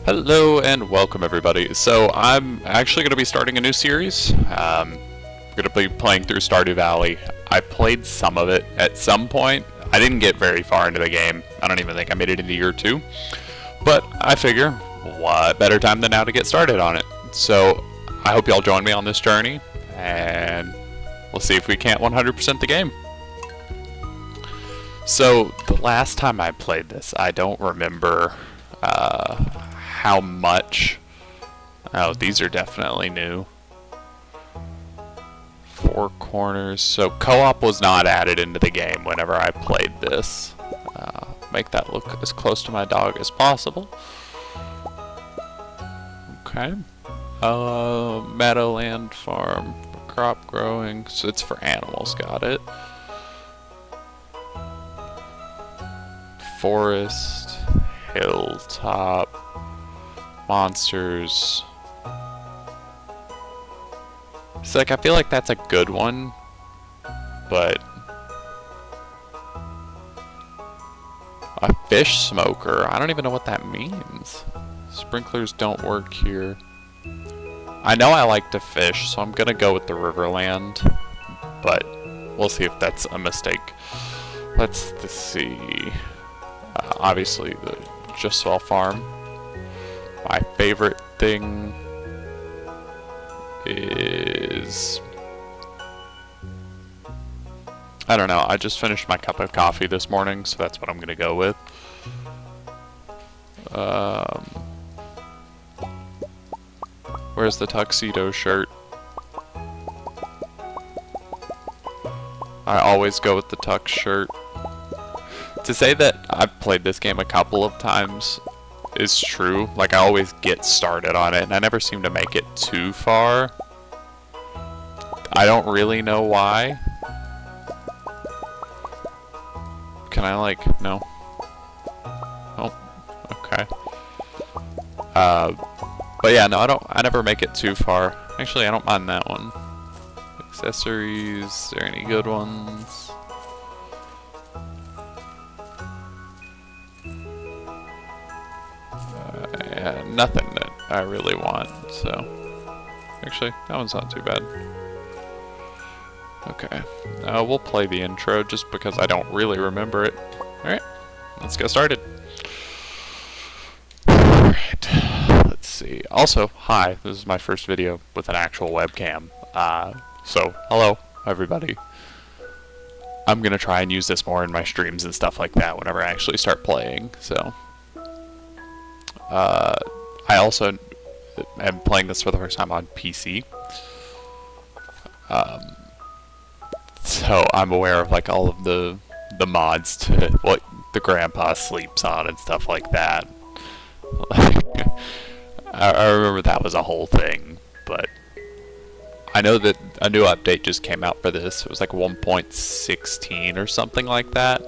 Hello and welcome everybody. So I'm actually going to be starting a new series. I'm going to be playing through Stardew Valley. I played some of it at some point. I didn't get very far into the game. I don't even think I made it into year 2. But I figure, what better time than now to get started on it. So I hope y'all join me on this journey, and we'll see if we can't 100% the game. So the last time I played this, I don't remember how much. Oh, these are definitely new. 4 corners. So co-op was not added into the game whenever I played this. Make that look as close to my dog as possible. Okay. Meadowland farm for crop growing. So it's for animals. Got it. Forest, hilltop, monsters. It's like, I feel like that's a good one, but a fish smoker, I don't even know what that means. Sprinklers don't work here. I know I like to fish, so I'm gonna go with the Riverland, but we'll see if that's a mistake. Let's see. Obviously the Just Swell Farm. My favorite thing is, I don't know, I just finished my cup of coffee this morning, so that's what I'm gonna go with. Where's the tuxedo shirt? I always go with the tux shirt. To say that I've played this game a couple of times is true. Like, I always get started on it, and I never seem to make it too far. I don't really know why. Can I, like, no? Oh, okay. But yeah, no, I never make it too far. Actually, I don't mind that one. Accessories, is there any good ones? Yeah, nothing that I really want, so... Actually, that one's not too bad. Okay, we'll play the intro just because I don't really remember it. Alright, let's get started. Alright, let's see. Also, hi, this is my first video with an actual webcam. So, hello, everybody. I'm gonna try and use this more in my streams and stuff like that whenever I actually start playing, so... I also am playing this for the first time on PC. So I'm aware of like all of the mods to what the grandpa sleeps on and stuff like that. I remember that was a whole thing, but I know that a new update just came out for this. It was like 1.16 or something like that.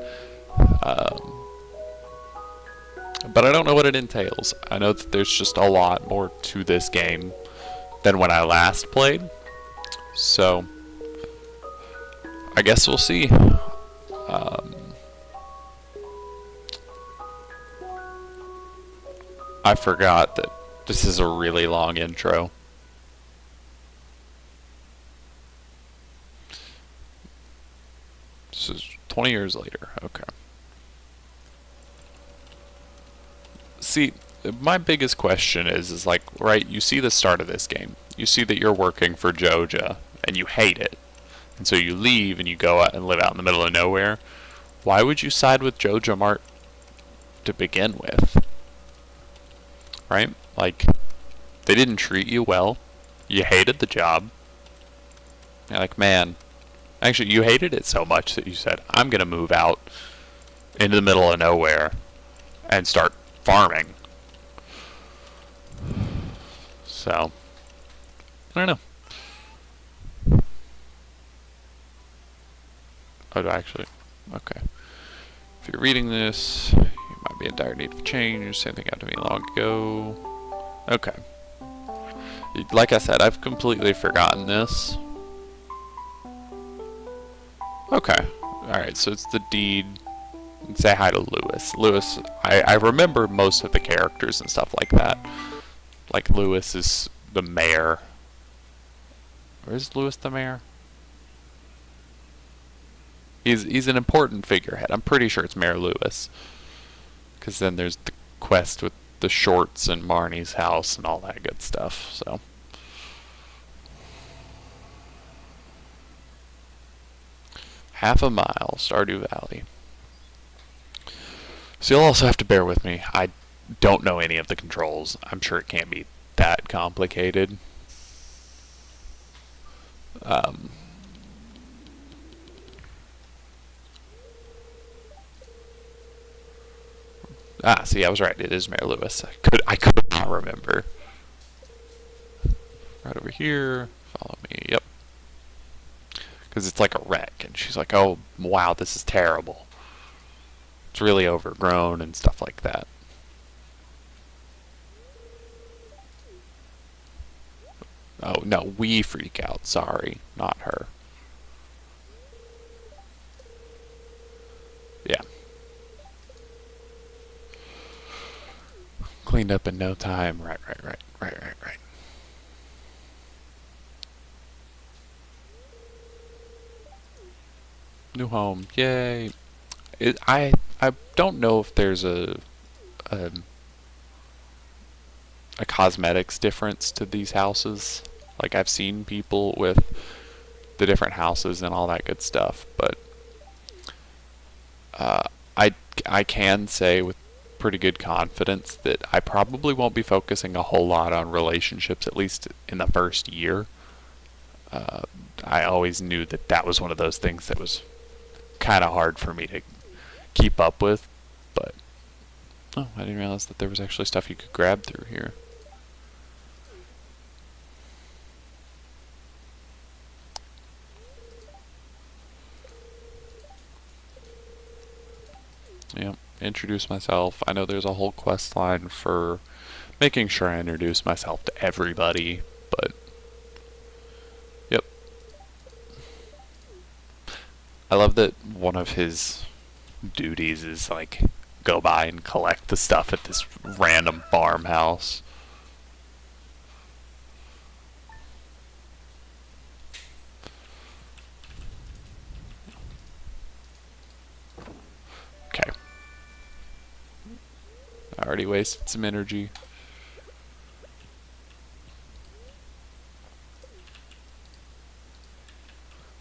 But I don't know what it entails. I know that there's just a lot more to this game than when I last played. So, I guess we'll see. I forgot that this is a really long intro. This is 20 years later. Okay. See, my biggest question is like, right, you see the start of this game. You see that you're working for Joja, and you hate it. And so you leave, and you go out and live out in the middle of nowhere. Why would you side with Joja Mart to begin with? Right? Like, they didn't treat you well. You hated the job. You're like, man. Actually, you hated it so much that you said, I'm going to move out into the middle of nowhere and start farming. So, I don't know. Oh, actually, okay. If you're reading this, you might be in dire need of change. Same thing happened to me long ago. Okay. Like I said, I've completely forgotten this. Okay. Alright, so it's the deed And say hi to Lewis. Lewis, I remember most of the characters and stuff like that. Like Lewis is the mayor. Or is Lewis the mayor? He's an important figurehead. I'm pretty sure it's Mayor Lewis. Because then there's the quest with the shorts and Marnie's house and all that good stuff. So half a mile, Stardew Valley. So you'll also have to bear with me. I don't know any of the controls. I'm sure it can't be that complicated. Um, see, I was right. It is Mayor Lewis. I could not remember. Right over here. Follow me. Yep. Because it's like a wreck, and she's like, "Oh, wow, this is terrible. It's really overgrown and stuff like that." Oh no, we freak out. Sorry, not her. Yeah. Cleaned up in no time. Right. New home. Yay. I don't know if there's a a cosmetics difference to these houses. Like I've seen people with the different houses and all that good stuff, but uh, I I can say with pretty good confidence that I probably won't be focusing a whole lot on relationships, at least in the first year. Uh, I always knew that that was one of those things that was kind of hard for me to keep up with, but oh, I didn't realize that there was actually stuff you could grab through here. Yep, introduce myself. I know there's a whole quest line for making sure I introduce myself to everybody, but yep. I love that one of his duties is like go by and collect the stuff at this random farmhouse. Okay. I already wasted some energy.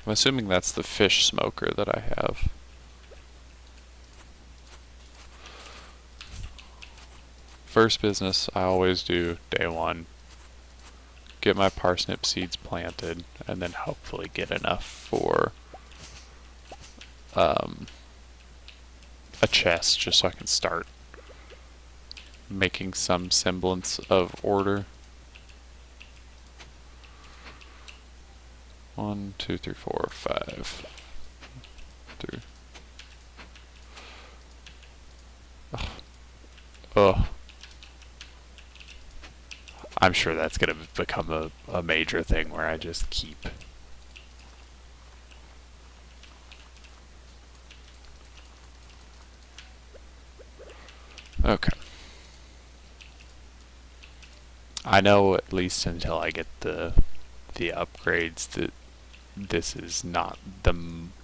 I'm assuming that's the fish smoker that I have. First business I always do day one. Get my parsnip seeds planted and then hopefully get enough for um, a chest just so I can start making some semblance of order. 1, 2, 3, 4, 5. 3. Ugh. I'm sure that's gonna become a major thing where I just keep. Okay. I know at least until I get the upgrades that this is not the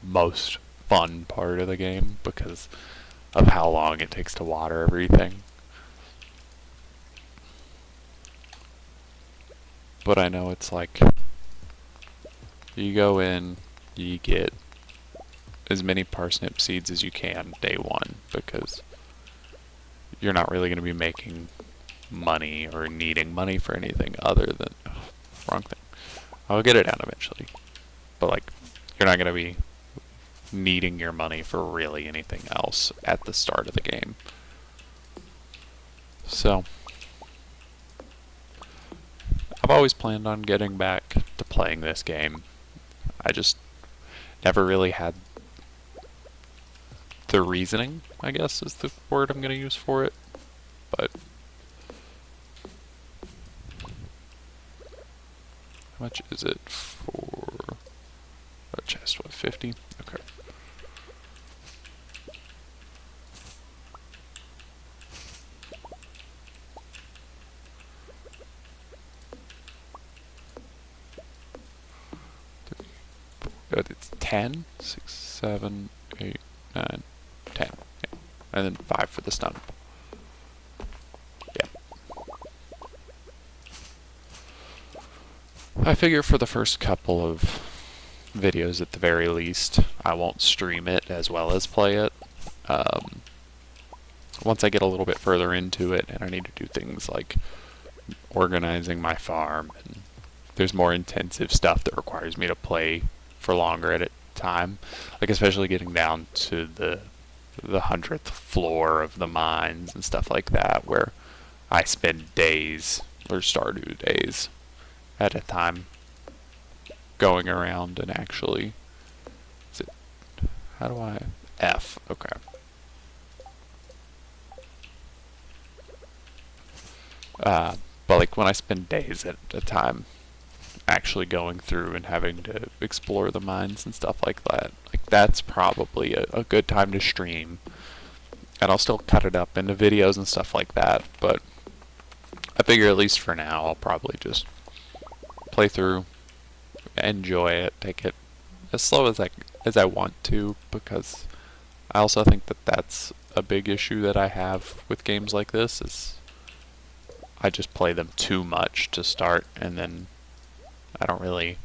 most fun part of the game because of how long it takes to water everything. But I know it's like you go in, you get as many parsnip seeds as you can day one because you're not really going to be making money or needing money for anything other than wrong thing. I'll get it down eventually. But like you're not going to be needing your money for really anything else at the start of the game. So I've always planned on getting back to playing this game. I just never really had the reasoning, I guess is the word I'm going to use for it. But how much is it for a chest? What, 50? Okay. it's 10, 6, 7, 8, 9, 10. Yeah. And then 5 for the stump. Yeah. I figure for the first couple of videos at the very least, I won't stream it as well as play it. Once I get a little bit further into it and I need to do things like organizing my farm, and there's more intensive stuff that requires me to play for longer at a time, like especially getting down to the 100th floor of the mines and stuff like that, where I spend days or Stardew days at a time going around and actually, is it, how do I F? Okay. But like when I spend days at a time actually going through and having to explore the mines and stuff like that, like that's probably a good time to stream. And I'll still cut it up into videos and stuff like that, but I figure at least for now I'll probably just play through, enjoy it, take it as slow as I want to, because I also think that that's a big issue that I have with games like this, is I just play them too much to start, and then I don't really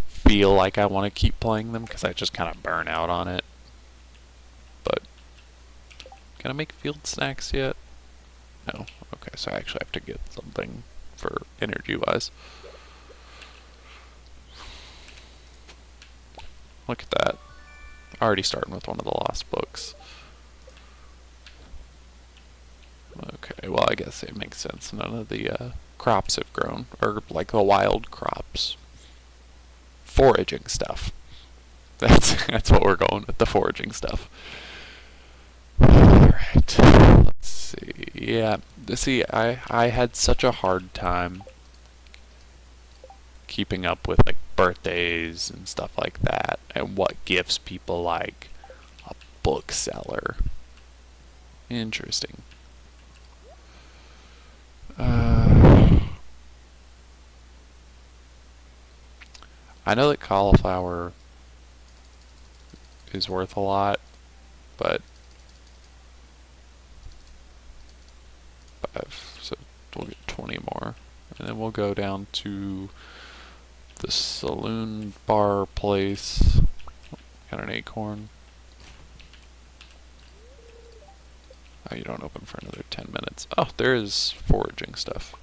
feel like I want to keep playing them because I just kind of burn out on it. But can I make field snacks yet? No. Okay, so I actually have to get something for energy-wise. Look at that. Already starting with one of the lost books. Okay, well I guess it makes sense. None of the crops have grown, or like the wild crops. Foraging stuff. That's what we're going with, the foraging stuff. Alright, let's see. Yeah, see, I had such a hard time keeping up with like birthdays and stuff like that, and what gifts people like. A bookseller. Interesting. I know that cauliflower is worth a lot, but so we'll get 20 more, and then we'll go down to the saloon bar place. Got an acorn. Oh, you don't open for another 10 minutes. Oh, there is foraging stuff.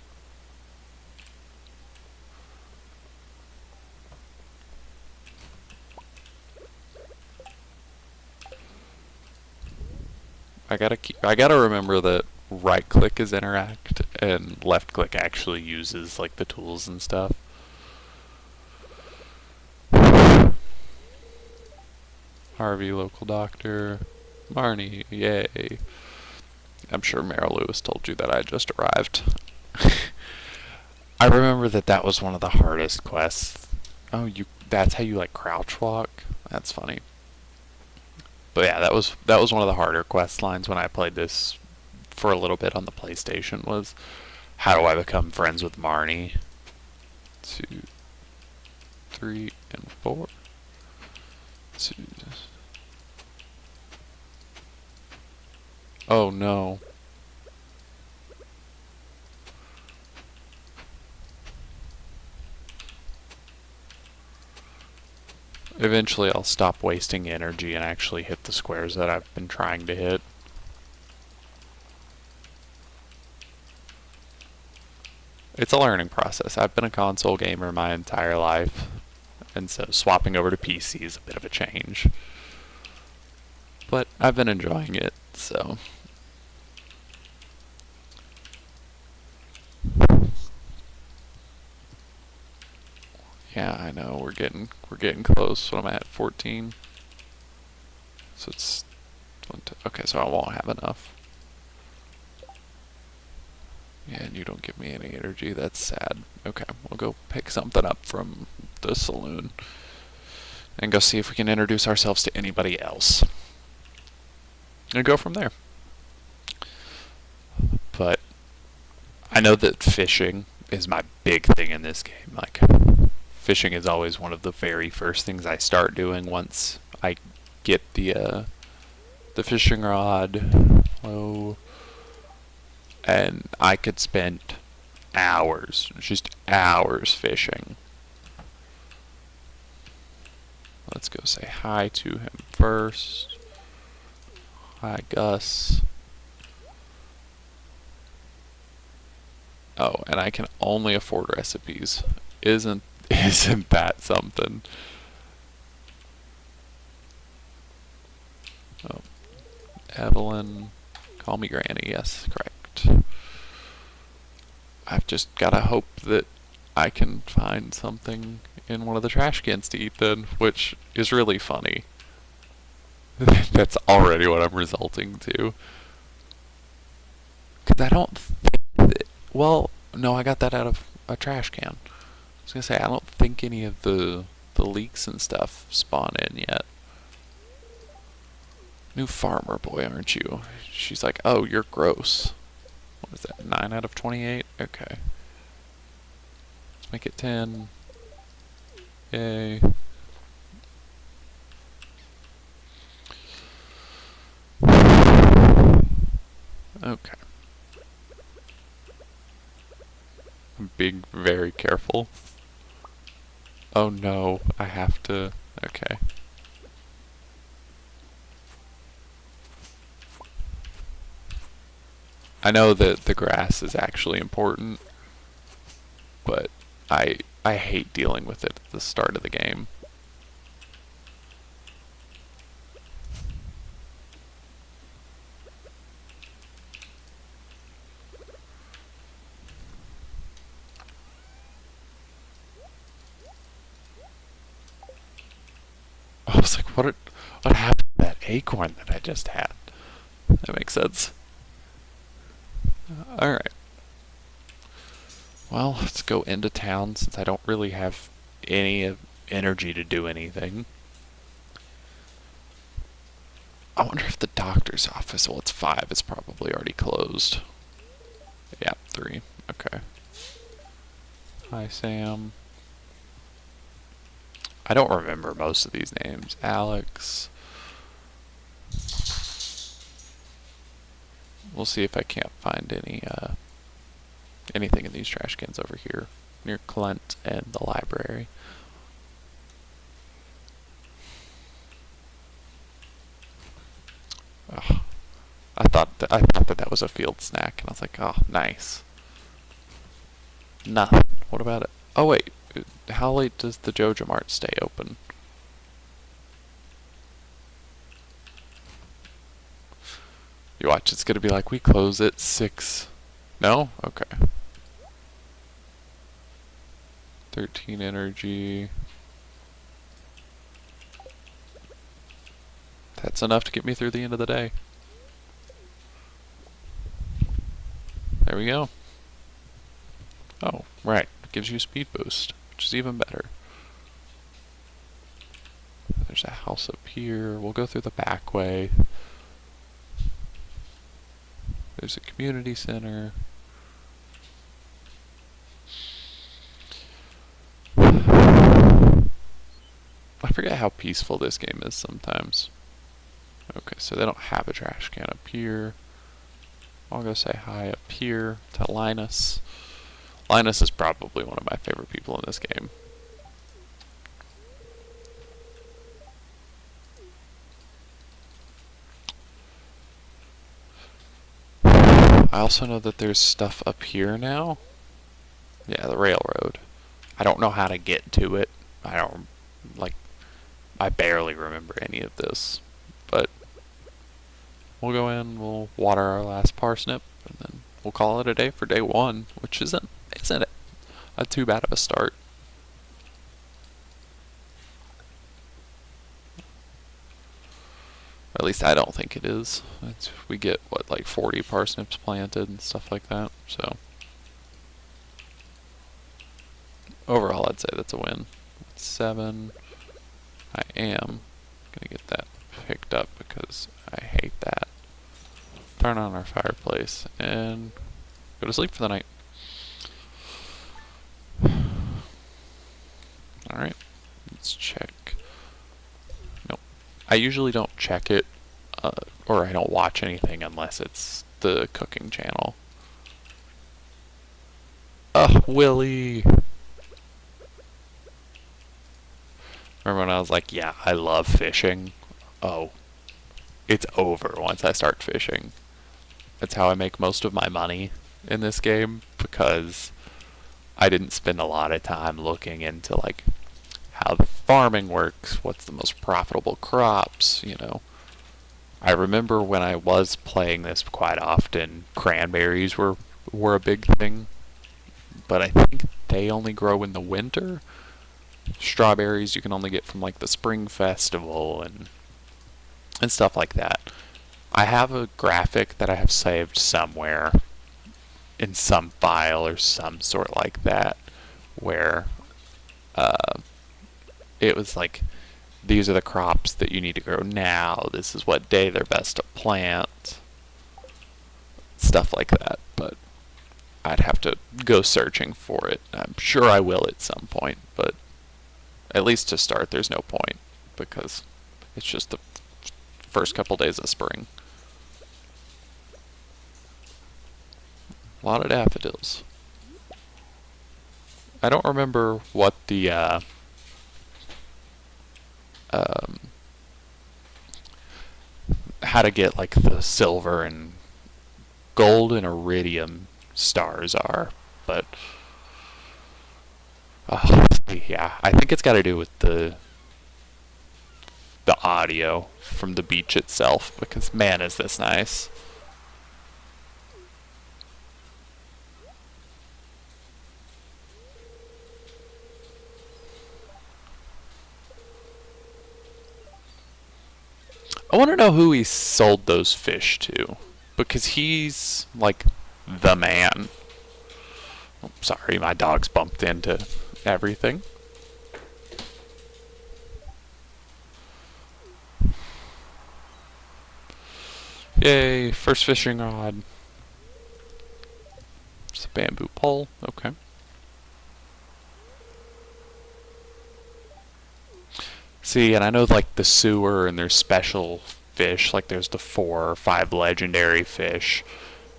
I gotta remember that right click is interact and left click actually uses like the tools and stuff. Harvey, local doctor. Marnie, yay. I'm sure Meryl Lewis told you that I just arrived. I remember that was one of the hardest quests. Oh, that's how you like crouch walk? That's funny. But yeah, that was one of the harder quest lines when I played this for a little bit on the PlayStation, was how do I become friends with Marnie? 2, 3, and 4. 2. Oh no. Eventually I'll stop wasting energy and actually hit the squares that I've been trying to hit. It's a learning process. I've been a console gamer my entire life, and so swapping over to PC is a bit of a change. But I've been enjoying it, so. Yeah, I know, we're getting close. What am I at, 14? So it's 20, okay, so I won't have enough. Yeah, and you don't give me any energy, that's sad. Okay, we'll go pick something up from the saloon and go see if we can introduce ourselves to anybody else. And go from there. But I know that fishing is my big thing in this game. Like, fishing is always one of the very first things I start doing once I get the fishing rod low, and I could spend hours, just hours fishing. Let's go say hi to him first. Hi, Gus. Oh, and I can only afford recipes. Isn't that something? Oh, Evelyn, call me Granny. Yes, correct. I've just gotta hope that I can find something in one of the trash cans to eat then, which is really funny. That's already what I'm resulting to. 'Cause I don't think that, well, no, I got that out of a trash can. I was gonna say, I don't think any of the leeks and stuff spawn in yet. New farmer boy, aren't you? She's like, oh, you're gross. What is that, 9 out of 28? Okay. Let's make it 10. Yay. Okay. I'm being very careful. Oh no, I have to. Okay. I know that the grass is actually important, but I hate dealing with it at the start of the game. I was like, what happened to that acorn that I just had? That makes sense. Alright. Well, let's go into town since I don't really have any energy to do anything. I wonder if the doctor's office, well, it's 5, it's probably already closed. Yeah, 3. Okay. Hi, Sam. I don't remember most of these names. Alex. We'll see if I can't find anything in these trash cans over here near Clint and the library. Ugh. I thought that was a field snack, and I was like, oh, nice. Nothing. What about it? Oh wait, how late does the Joja Mart stay open? You watch, it's gonna be like we close at 6. No? Okay. 13 energy. That's enough to get me through the end of the day. There we go. Oh, right. It gives you a speed boost, which is even better. There's a house up here. We'll go through the back way. There's a community center. I forget how peaceful this game is sometimes. Okay, so they don't have a trash can up here. I'll go say hi up here to Linus. Linus is probably one of my favorite people in this game. I also know that there's stuff up here now. Yeah, the railroad. I don't know how to get to it. I barely remember any of this. But we'll go in, we'll water our last parsnip, and then we'll call it a day for day 1, which isn't a too bad of a start. Or at least I don't think it is. We get, what, like 40 parsnips planted and stuff like that, so. Overall, I'd say that's a win. 7. I am gonna get that picked up because I hate that. Turn on our fireplace and go to sleep for the night. Alright, let's check. Nope. I usually don't check it, or I don't watch anything unless it's the cooking channel. Willie! Remember when I was like, yeah, I love fishing? Oh, it's over once I start fishing. That's how I make most of my money in this game, because I didn't spend a lot of time looking into like how the farming works, what's the most profitable crops, you know. I remember when I was playing this quite often, cranberries were a big thing, but I think they only grow in the winter. Strawberries you can only get from like the spring festival and stuff like that. I have a graphic that I have saved somewhere in some file or some sort like that where it was like, these are the crops that you need to grow now, this is what day they're best to plant, stuff like that, but I'd have to go searching for it. I'm sure I will at some point, but at least to start there's no point, because it's just the first couple days of spring. A lot of daffodils. I don't remember what the how to get like the silver and gold and iridium stars are, but yeah, I think it's got to do with the audio from the beach itself, because man is this nice. I want to know who he sold those fish to, because he's like the man. Oh, sorry, my dog's bumped into everything. Yay, first fishing rod. It's a bamboo pole, okay. See, and I know like the sewer and there's special fish, like there's the 4 or 5 legendary fish,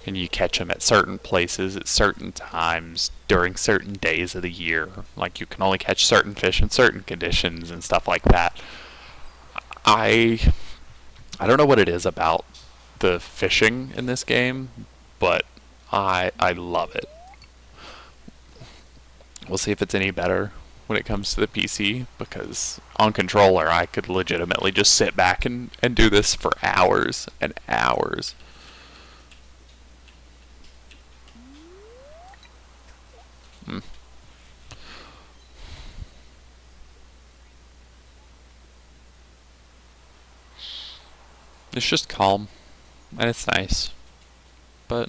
and you catch them at certain places at certain times during certain days of the year. Like you can only catch certain fish in certain conditions and stuff like that. I don't know what it is about the fishing in this game, but I love it. We'll see if it's any better when it comes to the PC, because on controller I could legitimately just sit back and do this for hours and hours. Hmm. It's just calm, and it's nice, but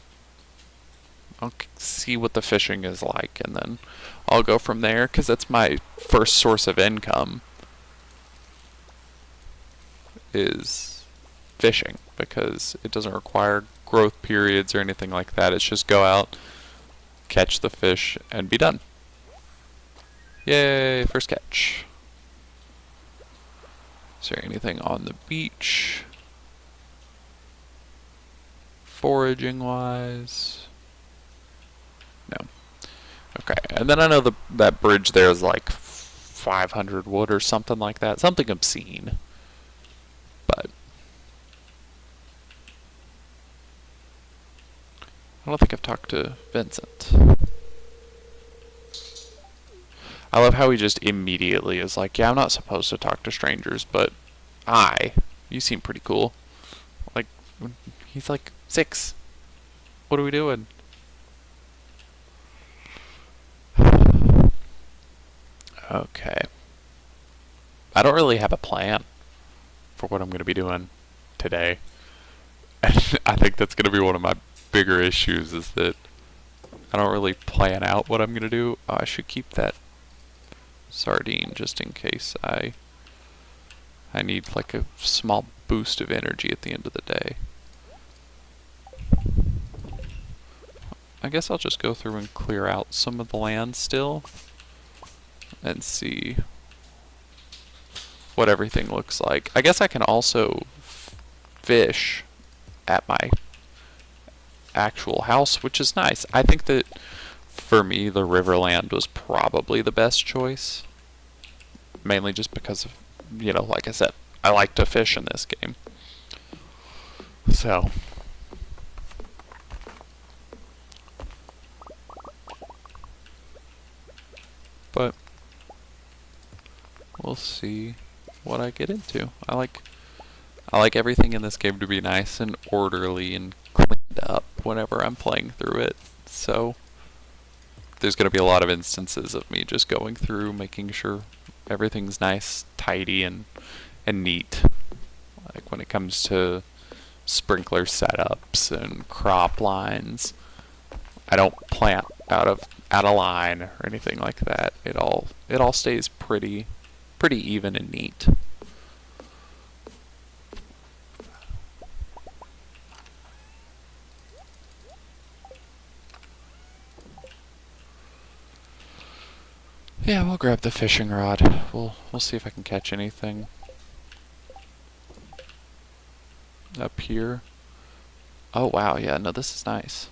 I'll see what the fishing is like, and then I'll go from there, because that's my first source of income, is fishing, because it doesn't require growth periods or anything like that. It's just go out, catch the fish, and be done. Yay, first catch. Is there anything on the beach? Foraging wise? No. Okay, and then I know that bridge there is like 500 wood or something like that. Something obscene. But I don't think I've talked to Vincent. I love how he just immediately is like, yeah, I'm not supposed to talk to strangers, but you seem pretty cool. Like, he's like 6. What are we doing? Okay. I don't really have a plan for what I'm going to be doing today. And I think that's going to be one of my bigger issues, is that I don't really plan out what I'm going to do. Oh, I should keep that sardine just in case I need like a small boost of energy at the end of the day. I guess I'll just go through and clear out some of the land still and see what everything looks like. I guess I can also fish at my actual house, which is nice. I think that for me, the Riverland was probably the best choice. Mainly just because of, like I said, I like to fish in this game. So, but we'll see what I get into. I like everything in this game to be nice and orderly and cleaned up whenever I'm playing through it. So there's going to be a lot of instances of me just going through, making sure everything's nice, tidy, and neat. Like when it comes to sprinkler setups and crop lines, I don't plant out of line or anything like that. It all stays pretty even and neat. Yeah, we'll grab the fishing rod. We'll see if I can catch anything up here. Oh wow, yeah, no, this is nice.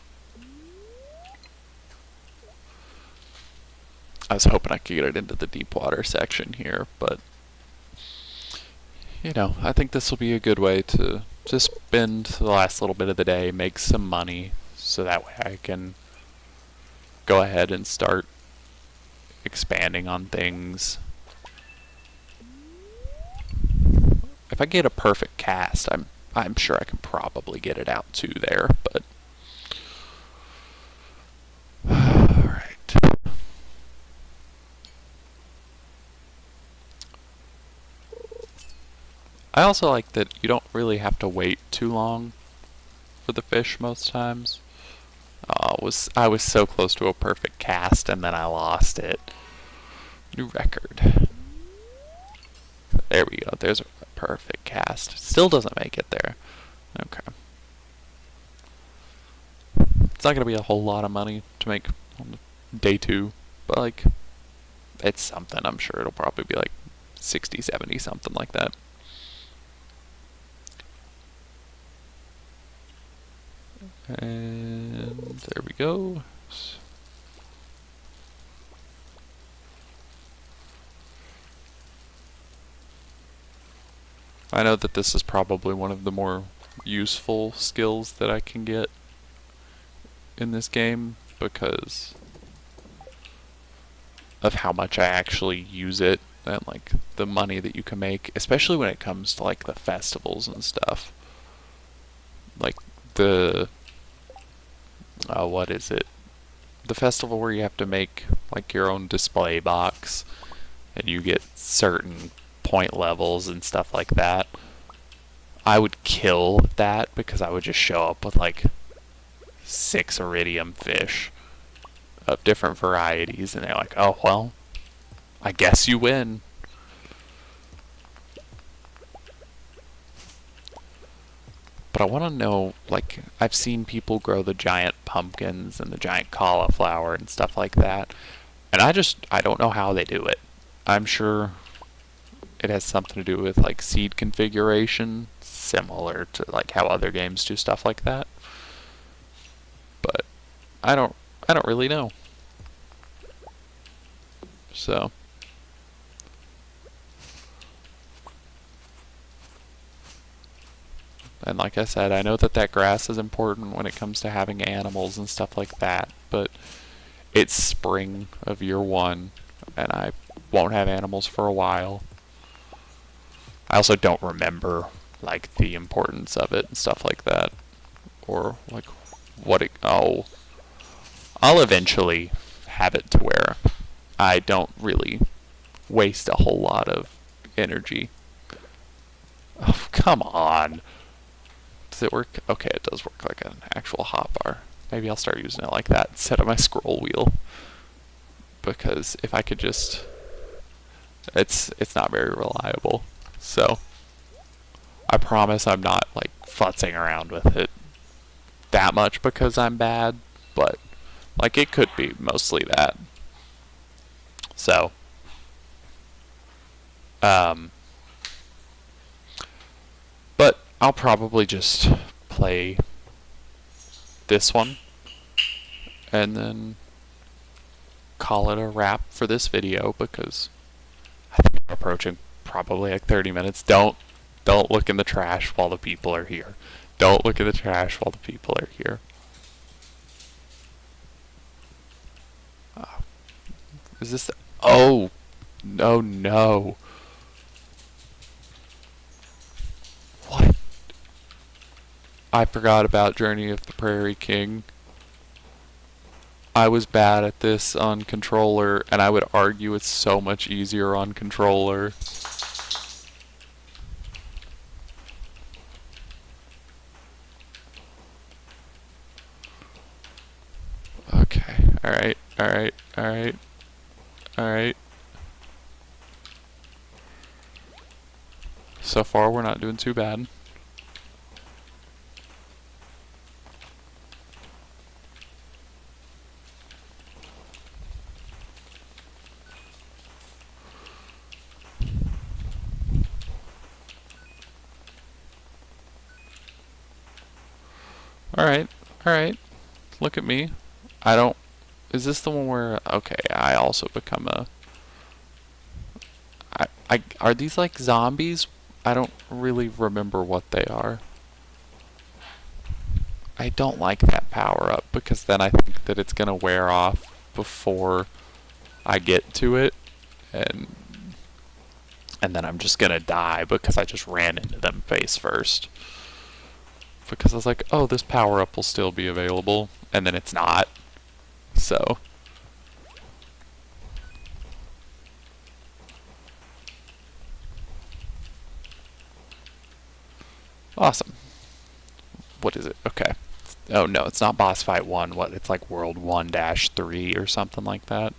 I was hoping I could get it into the deep water section here, but I think this will be a good way to spend the last little bit of the day, make some money, so that way I can go ahead and start expanding on things. If I get a perfect cast, I'm sure I can probably get it out to there, but alright. I also like that you don't really have to wait too long for the fish most times. I was so close to a perfect cast and then I lost it. New record. There we go. There's a perfect cast. Still doesn't make it there. Okay. It's not going to be a whole lot of money to make on day 2, but like, it's something. I'm sure it'll probably be like 60, 70, something like that. And there we go. I know that this is probably one of the more useful skills that I can get in this game because of how much I actually use it and like the money that you can make, especially when it comes to like the festivals and stuff. Like the what is it? The festival where you have to make like your own display box and you get certain point levels and stuff like that. I would kill that because I would just show up with like 6 iridium fish of different varieties and they're like, oh well, I guess you win. But I want to know, like, I've seen people grow the giant pumpkins and the giant cauliflower and stuff like that. And I don't know how they do it. I'm sure it has something to do with, like, seed configuration, similar to, like, how other games do stuff like that. But I don't really know. So and like I said, I know that grass is important when it comes to having animals and stuff like that, but it's spring of year 1, and I won't have animals for a while. I also don't remember, like, the importance of it and stuff like that, or, like, I'll eventually have it to where I don't really waste a whole lot of energy. Oh, come on. Does it work? Okay, it does work like an actual hotbar. Maybe I'll start using it like that instead of my scroll wheel. Because if I could just... It's not very reliable. So, I promise I'm not, like, futzing around with it that much because I'm bad. But, like, it could be mostly that. So, I'll probably just play this one and then call it a wrap for this video, because I think we're approaching probably like 30 minutes. Don't look in the trash while the people are here. Don't look in the trash while the people are here. Is this the, oh no, no. What? I forgot about Journey of the Prairie King. I was bad at this on controller, and I would argue it's so much easier on controller. Okay, alright, alright, alright, alright. So far, we're not doing too bad. Alright, alright. Look at me. I don't... Is this the one where... Okay, I also become a... Are these like zombies? I don't really remember what they are. I don't like that power up, because then I think that it's gonna wear off before I get to it, and then I'm just gonna die because I just ran into them face first. Because I was like, oh, this power up will still be available, and then it's not. So awesome. What is it? Okay. Oh no, it's not boss fight 1. What? It's like world 1-3 or something like that.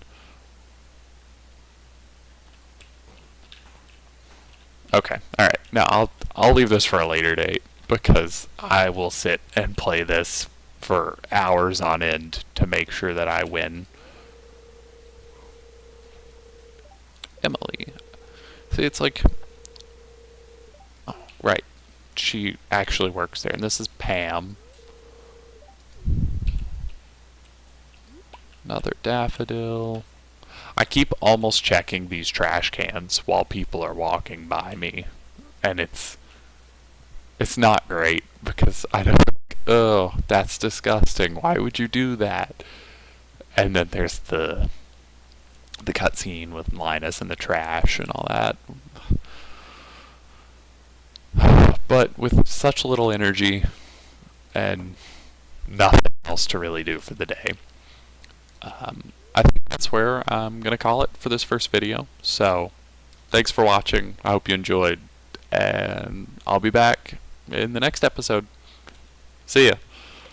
Okay. All right. Now I'll leave this for a later date, because I will sit and play this for hours on end to make sure that I win. Emily. See, it's like... Oh, right. She actually works there, and this is Pam. Another daffodil. I keep almost checking these trash cans while people are walking by me, and it's not great, because I don't think, oh, that's disgusting. Why would you do that? And then there's the cutscene with Linus and the trash and all that. But with such little energy and nothing else to really do for the day, I think that's where I'm going to call it for this first video. So, thanks for watching. I hope you enjoyed, and I'll be back in the next episode. See ya.